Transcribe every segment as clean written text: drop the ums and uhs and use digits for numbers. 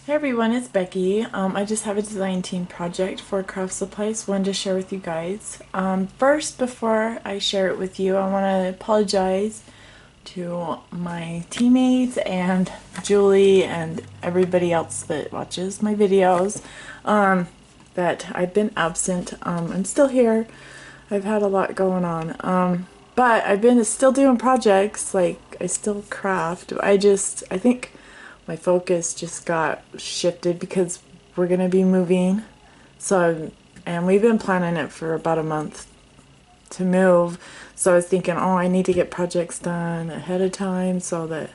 Hey everyone, it's Becky. I just have a design team project for Craft Supplies, one to share with you guys. First, before I share it with you, I want to apologize to my teammates and Julie and everybody else that watches my videos that I've been absent. I'm still here. I've had a lot going on. But I've been still doing projects, like I still craft. I think my focus just got shifted because we're gonna be moving. And we've been planning it for about a month to move. So I was thinking, oh, I need to get projects done ahead of time so that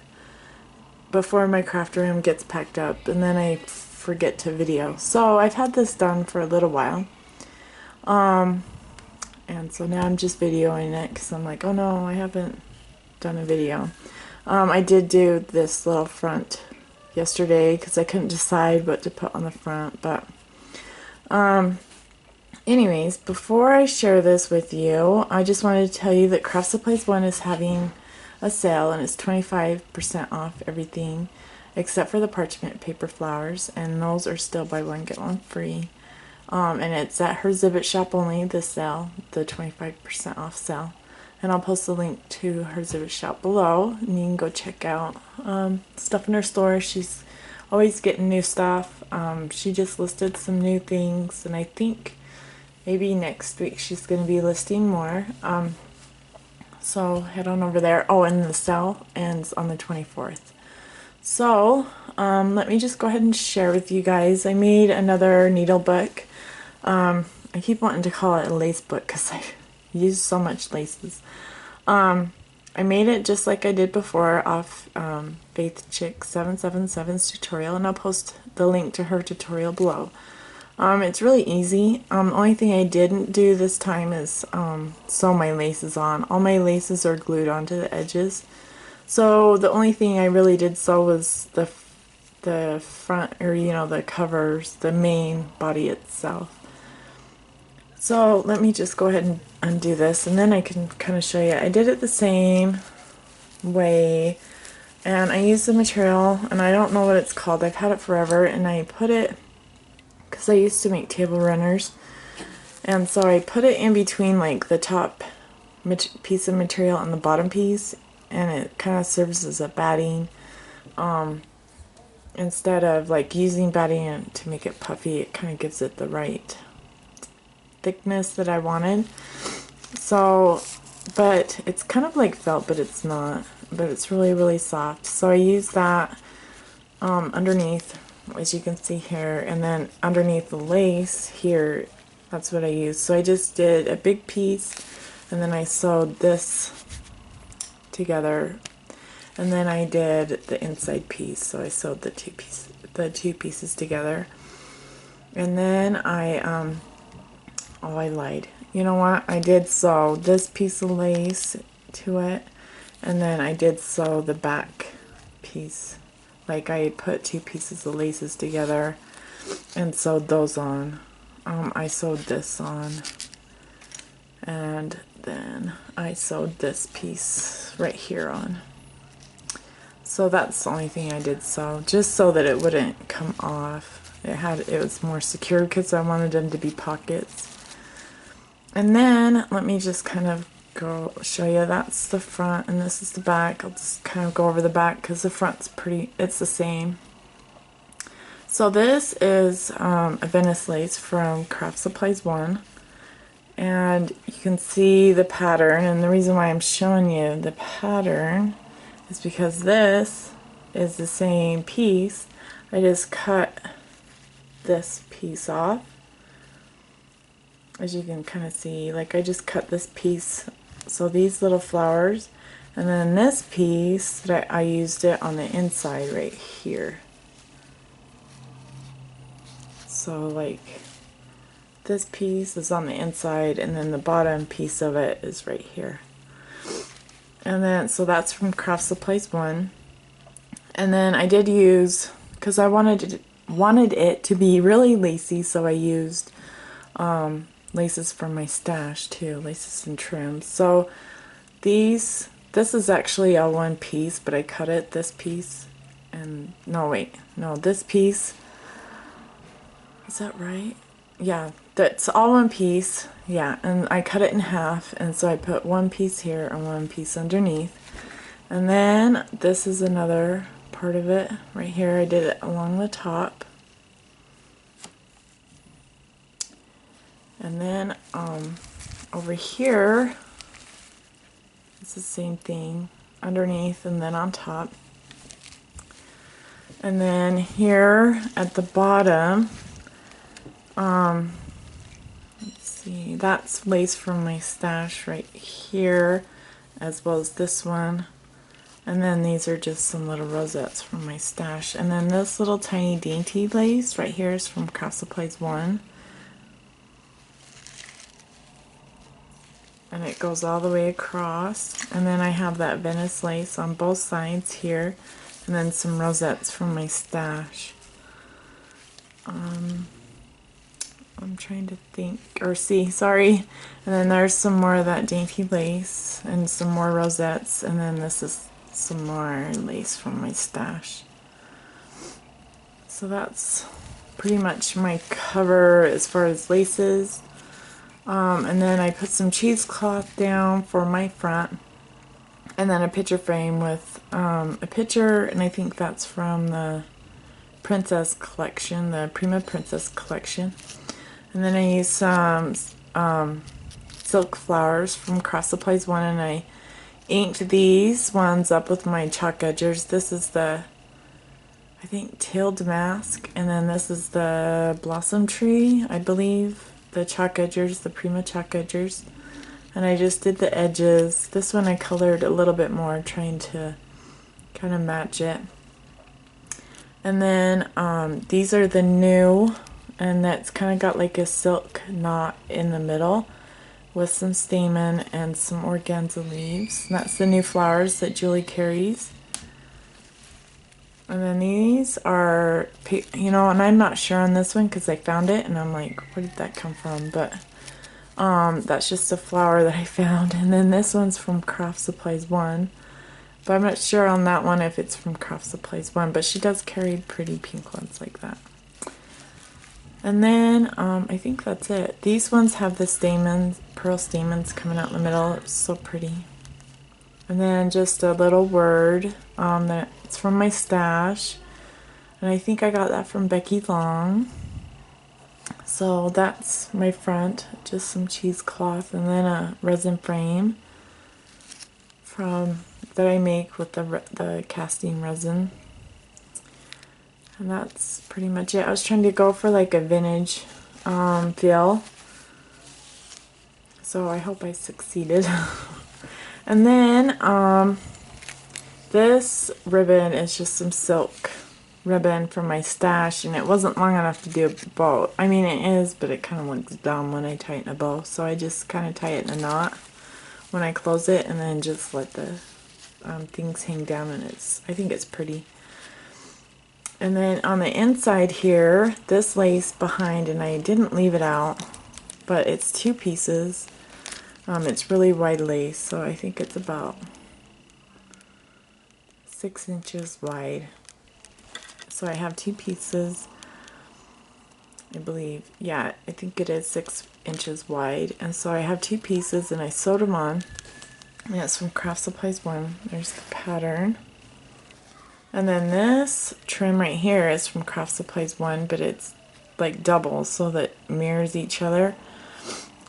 before my craft room gets packed up and then I forget to video. So I've had this done for a little while. And so now I'm just videoing it because I'm like, oh no, I haven't done a video. I did do this little front yesterday because I couldn't decide what to put on the front, but anyways, before I share this with you, I just wanted to tell you that Craftsupplies1 is having a sale and it's 25% off everything except for the parchment paper flowers, and those are still buy one get one free. And it's at her Zibbet shop only, this sale, the 25% off sale. And I'll post the link to her Zibbet shop below, and you can go check out stuff in her store. She's always getting new stuff. She just listed some new things, and I think maybe next week she's going to be listing more. So head on over there. Oh, and the sale ends on the 24th. So let me just go ahead and share with you guys. I made another needle book. I keep wanting to call it a lace book because I use so much laces. I made it just like I did before off Faith Chick 777's tutorial, and I'll post the link to her tutorial below. It's really easy. The only thing I didn't do this time is sew my laces on. All my laces are glued onto the edges. So the only thing I really did sew was the front, or the covers, the main body itself. So let me just go ahead and undo this, and then I can kind of show you. I did it the same way, and I used the material, and I don't know what it's called. I've had it forever, and I put it, because I used to make table runners, and so I put it in between like the top piece of material and the bottom piece, and it kind of serves as a batting. Instead of like using batting to make it puffy, it kind of gives it the right thickness that I wanted. So, but it's kind of like felt, but it's not. But it's really, really soft. So I use that underneath, as you can see here, and then underneath the lace here, that's what I used. So I just did a big piece, and then I sewed this together, and then I did the inside piece. So I sewed the two pieces together, and then I oh, I lied. You know what? I did sew this piece of lace to it, and then I did sew the back piece. Like I put two pieces of laces together and sewed those on. I sewed this on, and then I sewed this piece right here on. So that's the only thing I did sew, just so that it wouldn't come off. It was more secure because I wanted them to be pockets. And then let me just kind of go show you. That's the front and this is the back. I'll just kind of go over the back because the front's it's the same. So this is a Venice lace from Craftsupplies1, and you can see the pattern, and the reason why I'm showing you the pattern is because this is the same piece. I just cut this piece off. As you can kind of see, like I just cut this piece, so these little flowers, and then this piece that I used it on the inside right here. So like this piece is on the inside, and then the bottom piece of it is right here. And then so that's from Craftsupplies1. And then I did use, because I wanted it to be really lacy, so I used laces from my stash too, laces and trims. So this is actually all one piece, but I cut it, this piece, and no, wait, no, this piece, is that right? Yeah, that's all one piece. Yeah, and I cut it in half, and so I put one piece here and one piece underneath. And then this is another part of it right here. I did it along the top. And then over here, it's the same thing, underneath and then on top. And then here at the bottom, let's see, that's lace from my stash right here, as well as this one. And then these are just some little rosettes from my stash. And then this little tiny dainty lace right here is from Craftsupplies1. And it goes all the way across. And then I have that Venice lace on both sides here. And then some rosettes from my stash. I'm trying to think, or see, sorry. And then there's some more of that dainty lace and some more rosettes. And then this is some more lace from my stash. So that's pretty much my cover as far as laces. And then I put some cheesecloth down for my front, and then a picture frame with a picture, and I think that's from the Princess collection, the Prima Princess collection. And then I used some silk flowers from Craftsupplies1, and I inked these ones up with my chalk edgers. This is the, I think, Tail Damask, and then this is the Blossom Tree, I believe, the chalk edgers, the Prima chalk edgers. And I just did the edges. This one I colored a little bit more, trying to kind of match it. And then these are the new, and that's kind of got like a silk knot in the middle with some stamen and some organza leaves. And that's the new flowers that Julie carries. And then these are, you know, and I'm not sure on this one because I found it and I'm like, where did that come from? But that's just a flower that I found. And then this one's from Craftsupplies1. But I'm not sure on that one if it's from Craftsupplies1, but she does carry pretty pink ones like that. And then I think that's it. These ones have the stamens, pearl stamens coming out in the middle. It's so pretty. And then just a little word that it's from my stash. And I think I got that from Becky Long. So that's my front, just some cheesecloth, and then a resin frame from that I make with the casting resin. And that's pretty much it. I was trying to go for like a vintage feel, so I hope I succeeded. And then this ribbon is just some silk ribbon from my stash, and it wasn't long enough to do a bow. I mean, it is, but it kind of looks dumb when I tie it in a bow, so I just kind of tie it in a knot when I close it, and then just let the things hang down, and I think it's pretty. And then on the inside here, this lace behind, and I didn't leave it out, but it's two pieces. It's really wide lace, so I think it's about 6 inches wide. So I have two pieces, I believe. Yeah, I think it is 6 inches wide. And so I have two pieces, and I sewed them on. And it's from Craftsupplies1. There's the pattern. And then this trim right here is from Craftsupplies1, but it's like double, so that it mirrors each other.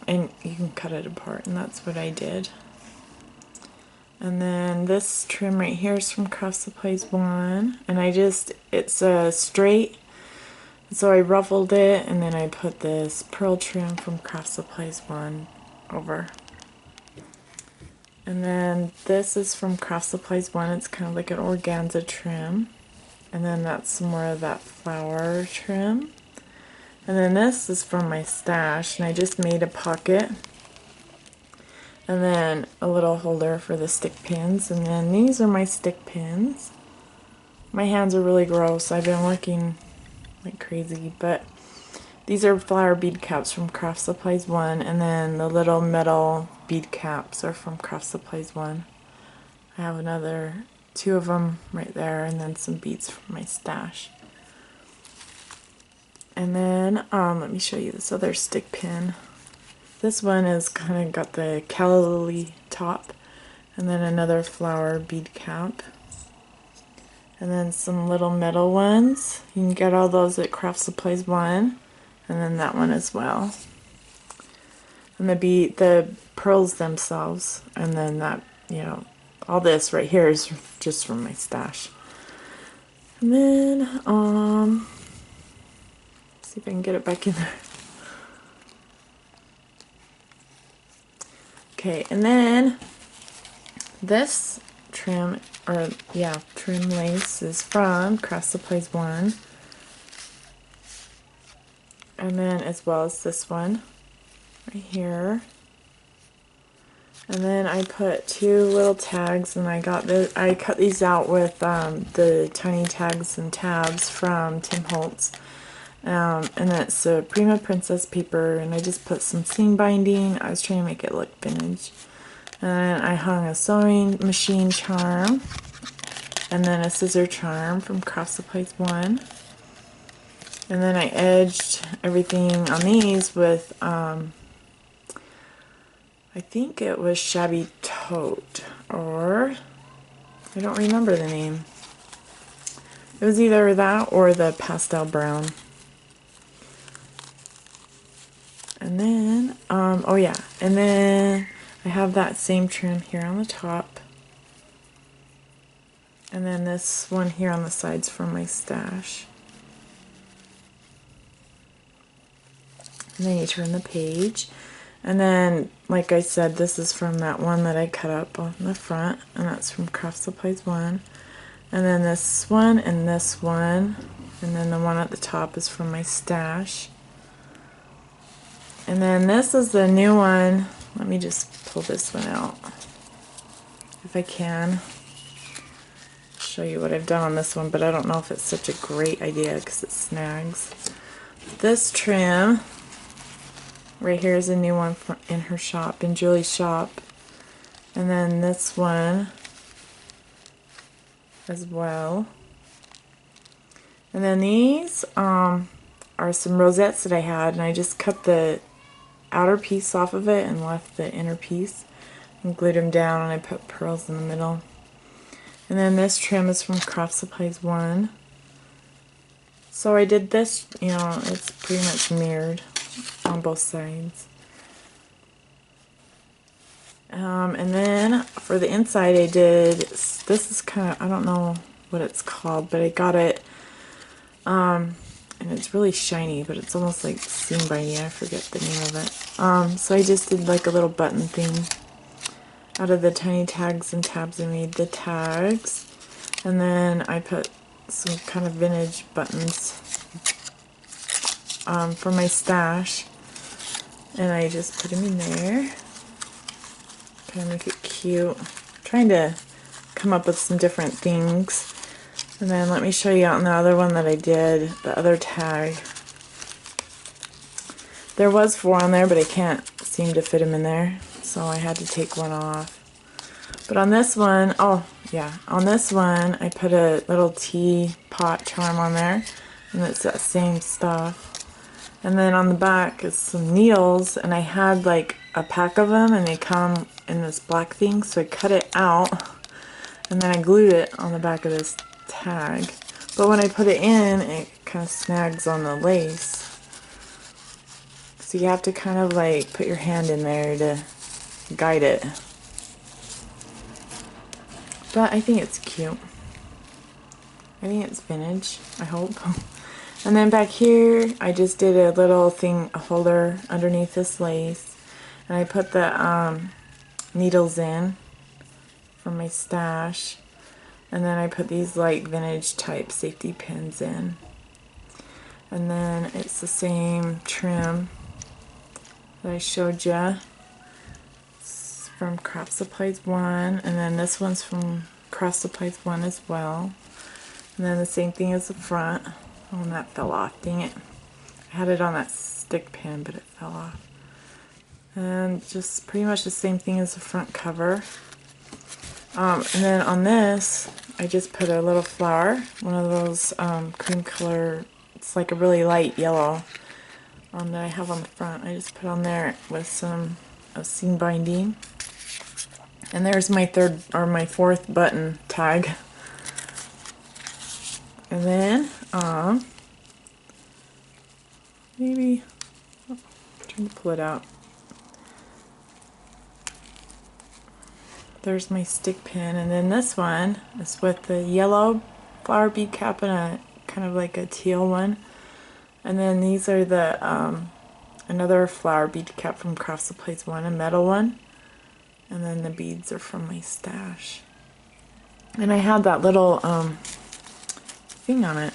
And you can cut it apart, and that's what I did. And then this trim right here is from Craftsupplies1, and it's a straight, so I ruffled it, and then I put this pearl trim from Craftsupplies1 over. And then this is from Craftsupplies1. It's kind of like an organza trim. And then that's some more of that flower trim. And then this is from my stash, and I just made a pocket. And then a little holder for the stick pins. And then these are my stick pins. My hands are really gross. I've been working like crazy, but these are flower bead caps from Craftsupplies1, and then the little metal bead caps are from Craftsupplies1. I have another 2 of them right there, and then some beads from my stash. And then let me show you this other stick pin. This one is kind of got the calla lily top, and then another flower bead cap, and then some little metal ones. You can get all those at Craftsupplies1, and then that one as well. And the pearls themselves, and then that, you know, all this right here is just from my stash. And then see if I can get it back in there. Okay, and then this trim, or yeah, trim lace is from Craftsupplies1. And then as well as this one right here. And then I put 2 little tags, and I cut these out with the tiny tags and tabs from Tim Holtz. And it's a Prima Princess paper, and I just put some seam binding. I was trying to make it look vintage. And I hung a sewing machine charm, and then a scissor charm from Craftsupplies1. And then I edged everything on these with, I think it was Shabby Tote, or I don't remember the name. It was either that or the pastel brown. And then, oh yeah, and then I have that same trim here on the top. And then this one here on the sides from my stash. And then you turn the page. And then, like I said, this is from that one that I cut up on the front, and that's from Craftsupplies1. And then this one, and then the one at the top is from my stash. And then this is the new one. Let me just pull this one out, if I can. Show you what I've done on this one, but I don't know if it's such a great idea because it snags. This trim right here is a new one in her shop, in Julie's shop. And then this one as well. And then these are some rosettes that I had, and I just cut the outer piece off of it and left the inner piece and glued them down, and I put pearls in the middle. And then this trim is from Craftsupplies1. So I did this, you know, it's pretty much mirrored on both sides. And then for the inside I did, this is kind of, I don't know what it's called, but I got it, and it's really shiny, but it's almost like seam binding, I forget the name of it. So I just did like a little button thing out of the tiny tags and tabs. I made the tags, and then I put some kind of vintage buttons from my stash, and I just put them in there. Kind of make it cute. I'm trying to come up with some different things. And then let me show you on the other one that I did, the other tag. There was 4 on there, but I can't seem to fit them in there, so I had to take one off. But on this one, oh yeah, on this one I put a little teapot charm on there, and it's that same stuff. And then on the back is some needles, and I had like a pack of them, and they come in this black thing, so I cut it out, and then I glued it on the back of this tag. But when I put it in, it kind of snags on the lace. So you have to kind of like put your hand in there to guide it. But I think it's cute. I think it's vintage, I hope. And then back here, I just did a little thing, a holder underneath this lace. And I put the needles in from my stash. And then I put these like vintage type safety pins in. And then it's the same trim that I showed you. It's from Craftsupplies1, and then this one's from Craftsupplies1 as well. And then the same thing as the front. Oh, and that fell off, dang it. I had it on that stick pin, but it fell off. And just pretty much the same thing as the front cover. And then on this, I just put a little flower, one of those cream color, it's like a really light yellow that I have on the front. I just put on there with some seam binding. And there's my my fourth button tag. And then, maybe, I'm trying to pull it out. There's my stick pin, and then this one is with the yellow flower bead cap and a kind of like a teal one. And then these are the another flower bead cap from Craftsupplies1, a metal one. And then the beads are from my stash. And I had that little thing on it,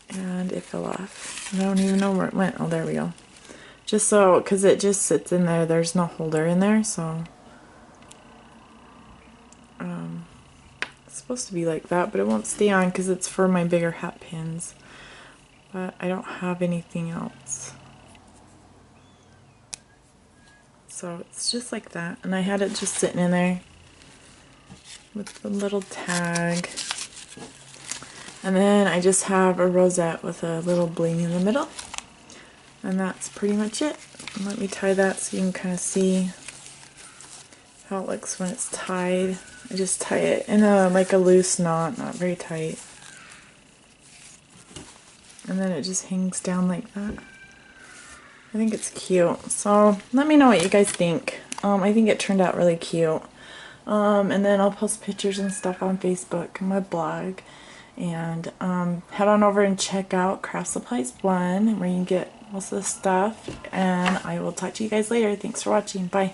and it fell off. I don't even know where it went. Oh, there we go. Just so, because it just sits in there, there's no holder in there, so it's supposed to be like that, but it won't stay on because it's for my bigger hat pins. But I don't have anything else, so it's just like that. And I had it just sitting in there with the little tag. And then I just have a rosette with a little bling in the middle. And that's pretty much it. And let me tie that so you can kind of see how it looks when it's tied. I just tie it in like a loose knot, not very tight. And then it just hangs down like that. I think it's cute. So let me know what you guys think. I think it turned out really cute. And then I'll post pictures and stuff on Facebook and my blog. And head on over and check out Craftsupplies1 where you can get most of the stuff. And I will talk to you guys later. Thanks for watching. Bye.